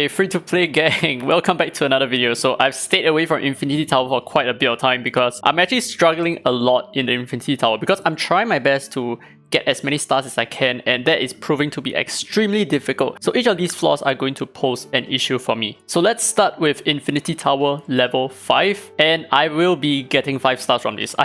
Hey, free-to-play gang! Welcome back to another video. So I've stayed away from Infinity Tower for quite a bit of time because I'm actually struggling a lot in the Infinity Tower because I'm trying my best to get as many stars as I can, and that is proving to be extremely difficult. So each of these floors are going to pose an issue for me. So let's start with Infinity Tower level 5, and I will be getting 5 stars from this.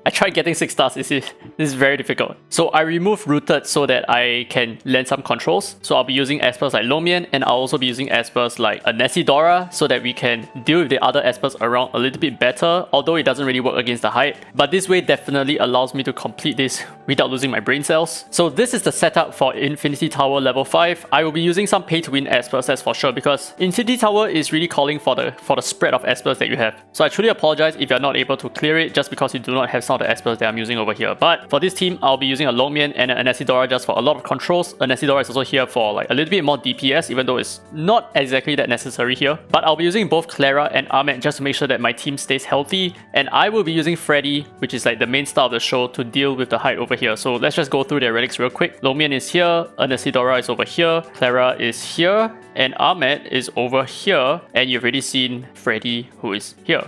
I tried getting 6 stars, this is very difficult. So I removed Rooted so that I can land some controls. So I'll be using Espers like Lomian, and I'll also be using Espers like a Nessidora so that we can deal with the other Espers around a little bit better, although it doesn't really work against the height. But this way definitely allows me to complete this without losing my brain cells. So this is the setup for Infinity Tower level 5. I will be using some pay-to-win Espers, that's for sure, because Infinity Tower is really calling for the spread of Espers that you have. So I truly apologize if you're not able to clear it just because you do not have some of the Espers that I'm using over here. But for this team, I'll be using a Lomian and a Nessidora just for a lot of controls. A Nessidora is also here for like a little bit more DPS, even though it's not exactly that necessary here. But I'll be using both Clara and Ahmed just to make sure that my team stays healthy. And I will be using Freddy, which is like the main star of the show, to deal with the height over here. So let's just go through their relics real quick. Lomian is here, a Nessidora is over here, Clara is here, and Ahmed is over here. And you've already seen Freddy, who is here.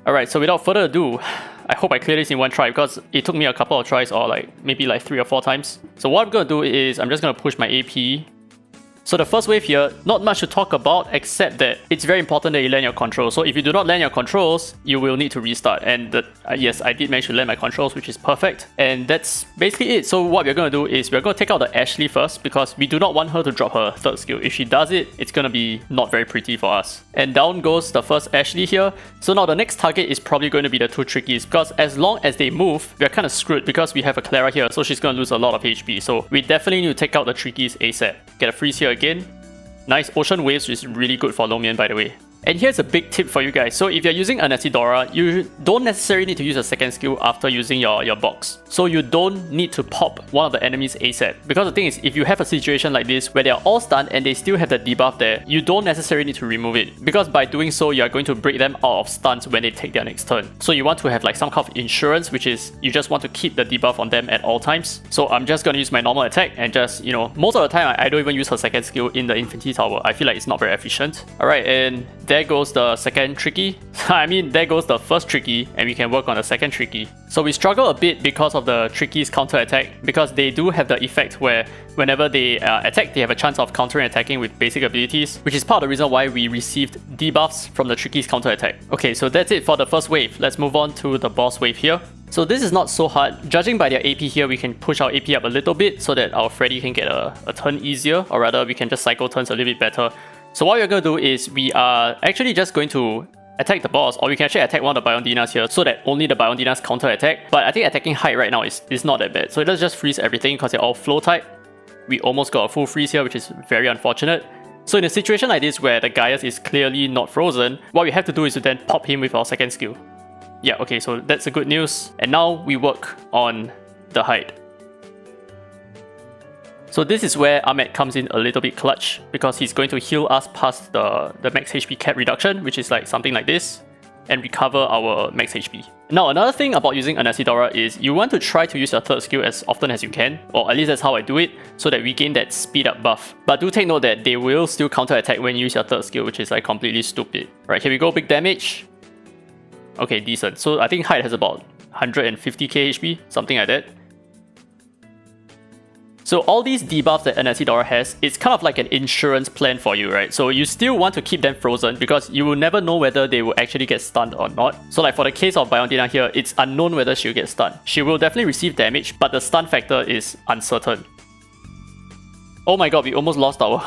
Alright, so without further ado, I hope I clear this in one try because it took me a couple of tries, or like maybe like 3 or 4 times. So what I'm going to do is I'm just going to push my AP. So the first wave here, not much to talk about except that it's very important that you land your controls. So if you do not land your controls, you will need to restart. And yes, I did manage to land my controls, which is perfect. And that's basically it. So what we're going to do is we're going to take out the Ashley first because we do not want her to drop her 3rd skill. If she does it, it's going to be not very pretty for us. And down goes the first Ashley here. So now the next target is probably going to be the 2 Trickies because as long as they move, we're kind of screwed because we have a Clara here. So she's going to lose a lot of HP. So we definitely need to take out the Trickies ASAP. Get a freeze here again. Nice Ocean Waves, which is really good for Lomian, by the way. And here's a big tip for you guys. So if you're using a Nessidora, you don't necessarily need to use a 2nd skill after using your box. So you don't need to pop one of the enemies ASAP. Because the thing is, if you have a situation like this where they're all stunned and they still have the debuff there, you don't necessarily need to remove it. Because by doing so, you're going to break them out of stuns when they take their next turn. So you want to have like some kind of insurance, which is you just want to keep the debuff on them at all times. So I'm just going to use my normal attack and just, you know, most of the time I don't even use her 2nd skill in the Infinity Tower. I feel like it's not very efficient. Alright, and there goes the 2nd Tricky. I mean, there goes the 1st Tricky, and we can work on the 2nd Tricky. So we struggle a bit because of the Tricky's counter attack, because they do have the effect where whenever they attack, they have a chance of countering attacking with basic abilities, which is part of the reason why we received debuffs from the Tricky's counter attack. Okay, so that's it for the first wave. Let's move on to the boss wave here. So this is not so hard. Judging by their AP here, we can push our AP up a little bit so that our Freddy can get a turn easier, or rather we can just cycle turns a little bit better. So what we're going to do is we are actually just going to attack the boss, or we can actually attack one of the Biondinas here so that only the Biondinas counter attack. But I think attacking height right now is not that bad. So let's just freeze everything because they're all flow type. We almost got a full freeze here, which is very unfortunate. So in a situation like this where the Gaius is clearly not frozen, what we have to do is to then pop him with our 2nd skill. Yeah, okay, so that's the good news. And now we work on the height. So this is where Ahmed comes in a little bit clutch because he's going to heal us past the max HP cap reduction, which is like something like this, and recover our max HP. Now another thing about using a Nessidora is you want to try to use your 3rd skill as often as you can, or at least that's how I do it, so that we gain that speed up buff. But do take note that they will still counter attack when you use your 3rd skill, which is like completely stupid. Right, here we go, big damage. Okay, decent. So I think height has about 150k HP, something like that. So all these debuffs that a Nessidora has, it's kind of like an insurance plan for you, right? So you still want to keep them frozen because you will never know whether they will actually get stunned or not. So like for the case of Biondina here, it's unknown whether she'll get stunned. She will definitely receive damage, but the stun factor is uncertain. Oh my god, we almost lost our...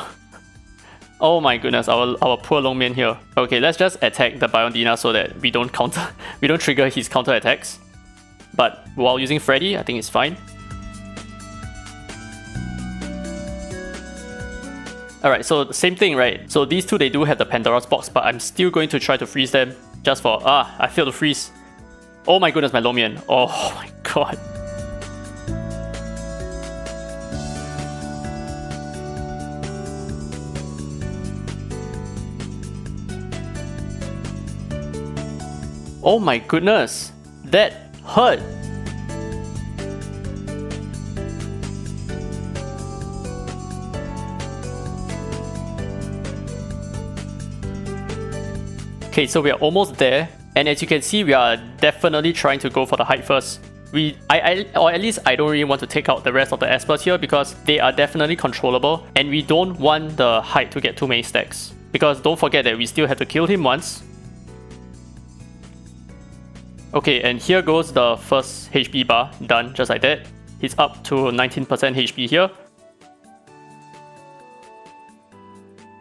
Oh my goodness, our poor Longman here. Okay, let's just attack the Biondina so that we don't trigger his counter attacks. But while using Freddy, I think it's fine. Alright, so the same thing, right? So these two, they do have the Pandora's box, but I'm still going to try to freeze them just for... I failed to freeze. Oh my goodness, my Lomian. Oh my god. Oh my goodness. That hurt. Okay, so we are almost there. And as you can see, we are definitely trying to go for the height first. Or at least I don't really want to take out the rest of the espers here because they are definitely controllable. And we don't want the height to get too many stacks. Because don't forget that we still have to kill him once. Okay, and here goes the first HP bar, done, just like that. He's up to 19% HP here.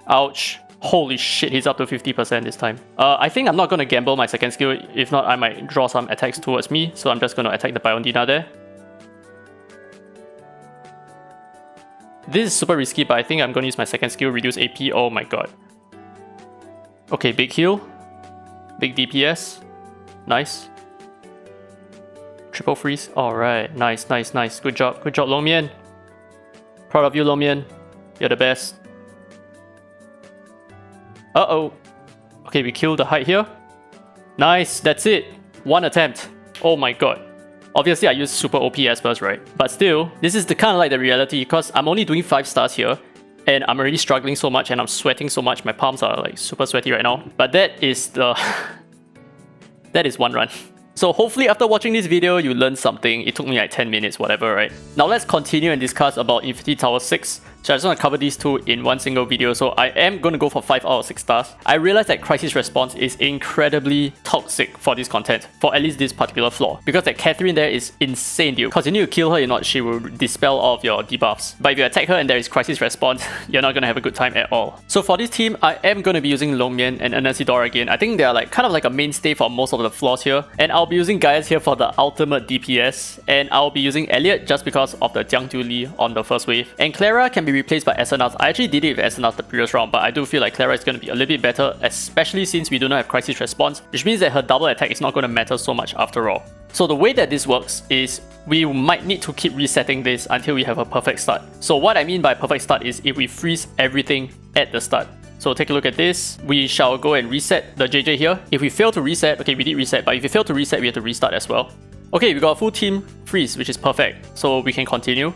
Ouch. Holy shit, he's up to 50% this time. I think I'm not going to gamble my second skill. If not, I might draw some attacks towards me. So I'm just going to attack the Biondina there. This is super risky, but I think I'm going to use my second skill, reduce AP. Oh my god. Okay, big heal. Big DPS. Nice. Triple freeze. Alright, nice, nice, nice. Good job, Long Mian. Proud of you, Long Mian. You're the best. Uh-oh. Okay, we killed the height here. Nice, that's it. One attempt. Oh my god. Obviously, I use super OP espers, right? But still, this is the kind of like the reality because I'm only doing 5 stars here. And I'm already struggling so much and I'm sweating so much. My palms are like super sweaty right now. But that is the... that is one run. So hopefully after watching this video, you learned something. It took me like 10 minutes, whatever, right? Now let's continue and discuss about Infinity Tower 6. So I just want to cover these two in one single video. So I am going to go for 5 out of 6 stars. I realized that Crisis Response is incredibly toxic for this content, for at least this particular floor. Because that Catherine there is insane, dude. Because you need to kill her, if not, she will dispel all of your debuffs. But if you attack her and there is Crisis Response, you're not going to have a good time at all. So for this team, I am going to be using Long Mian and Anasidora again. I think they are like kind of like a mainstay for most of the floors here. And I'll be using Gaius here for the ultimate DPS. And I'll be using Elliot just because of the Jiangju Li on the first wave. And Clara can be replaced by Esenas. I actually did it with Esenas the previous round, but I do feel like Clara is going to be a little bit better, especially since we do not have Crisis Response, which means that her double attack is not going to matter so much after all. So the way that this works is we might need to keep resetting this until we have a perfect start. So what I mean by perfect start is if we freeze everything at the start. So take a look at this. We shall go and reset the JJ here. If we fail to reset, okay, we did reset, but if we fail to reset, we have to restart as well. Okay, we got a full team freeze, which is perfect. So we can continue.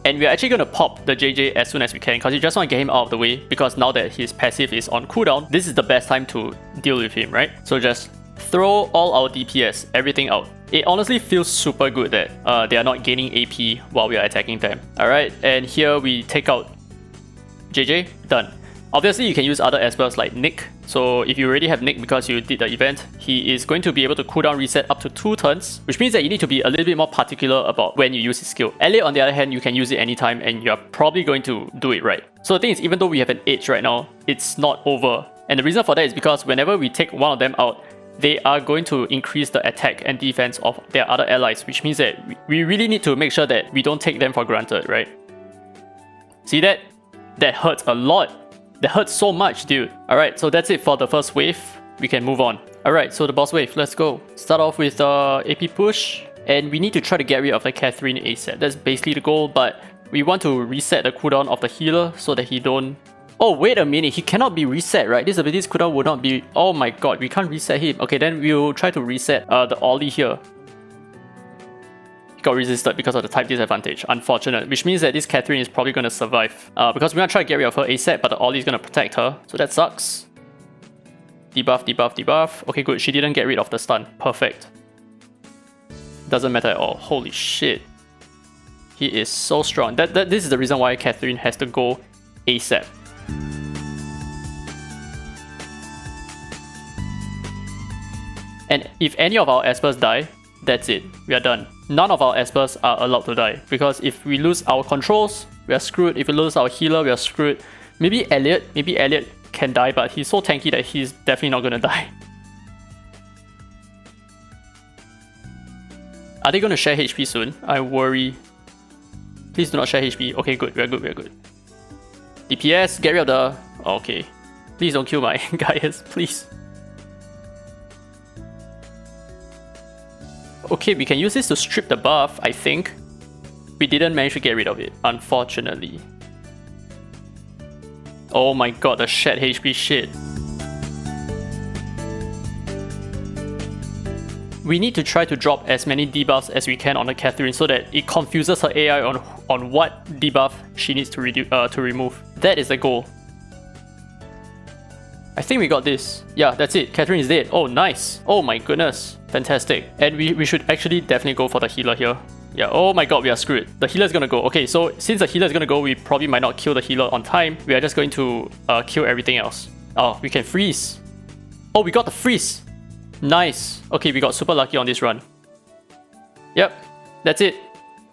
And we're actually going to pop the JJ as soon as we can because you just want to get him out of the way because now that his passive is on cooldown, this is the best time to deal with him, right? So just throw all our DPS, everything out. It honestly feels super good that they are not gaining AP while we are attacking them. Alright, and here we take out JJ, done. Obviously, you can use other espers like Nick. So if you already have Nick because you did the event, he is going to be able to cooldown reset up to 2 turns, which means that you need to be a little bit more particular about when you use his skill. Elliot, on the other hand, you can use it anytime and you're probably going to do it right. So the thing is, even though we have an edge right now, it's not over. And the reason for that is because whenever we take one of them out, they are going to increase the attack and defense of their other allies, which means that we really need to make sure that we don't take them for granted, right? See that? That hurts a lot. That hurts so much, dude. Alright, so that's it for the first wave. We can move on. Alright, so the boss wave, let's go. Start off with AP push. And we need to try to get rid of the Catherine ASAP. That's basically the goal, but we want to reset the cooldown of the healer so that he don't... Oh, wait a minute. He cannot be reset, right? This ability's cooldown would not be... Oh my god, we can't reset him. Okay, then we'll try to reset the Ollie here. Got resisted because of the type disadvantage. Unfortunate. Which means that this Catherine is probably going to survive. Because we're going to try to get rid of her ASAP, but the Ollie is going to protect her. So that sucks. Debuff, debuff, debuff. Okay, good. She didn't get rid of the stun. Perfect. Doesn't matter at all. Holy shit. He is so strong. This is the reason why Catherine has to go ASAP. And if any of our espers die, that's it. We are done. None of our espers are allowed to die. Because if we lose our controls, we are screwed. If we lose our healer, we are screwed. Maybe Elliot can die, but he's so tanky that he's definitely not gonna die. Are they gonna share HP soon? I worry. Please do not share HP. Okay, good. We are good. We are good. DPS, get rid of the... Okay. Please don't kill my Gaius, please. Okay, we can use this to strip the buff, I think. We didn't manage to get rid of it, unfortunately. Oh my god, the shed HP shit. We need to try to drop as many debuffs as we can on the Catherine so that it confuses her AI on what debuff she needs to remove. That is the goal. I think we got this. Yeah, that's it. Catherine is dead. Oh, nice. Oh my goodness. Fantastic. And we should actually definitely go for the healer here. Yeah, oh my god, we are screwed. The healer is gonna go. Okay, so since the healer is gonna go, we probably might not kill the healer on time. We are just going to kill everything else. Oh, we can freeze. Oh, we got the freeze. Nice. Okay, we got super lucky on this run. Yep, that's it.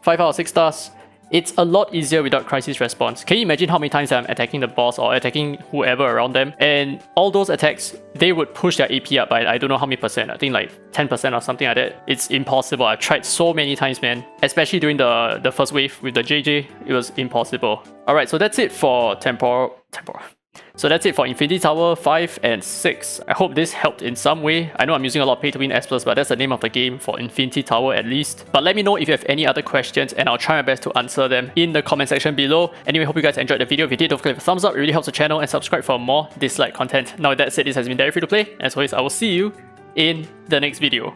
5 out of 6 stars. It's a lot easier without crisis response. Can you imagine how many times I'm attacking the boss or attacking whoever around them? And all those attacks, they would push their AP up by I don't know how many percent. I think like 10% or something like that. It's impossible. I've tried so many times, man. Especially during the first wave with the JJ, it was impossible. Alright, so that's it for Temporal. So that's it for Infinity Tower 5 and 6. I hope this helped in some way. I know I'm using a lot of pay to win S+, but that's the name of the game for Infinity Tower at least. But let me know if you have any other questions and I'll try my best to answer them in the comment section below. Anyway, hope you guys enjoyed the video. If you did, don't forget to leave a thumbs up. It really helps the channel, and subscribe for more Dislyte content. Now with that said, this has been Derry Free to Play. As always, I will see you in the next video.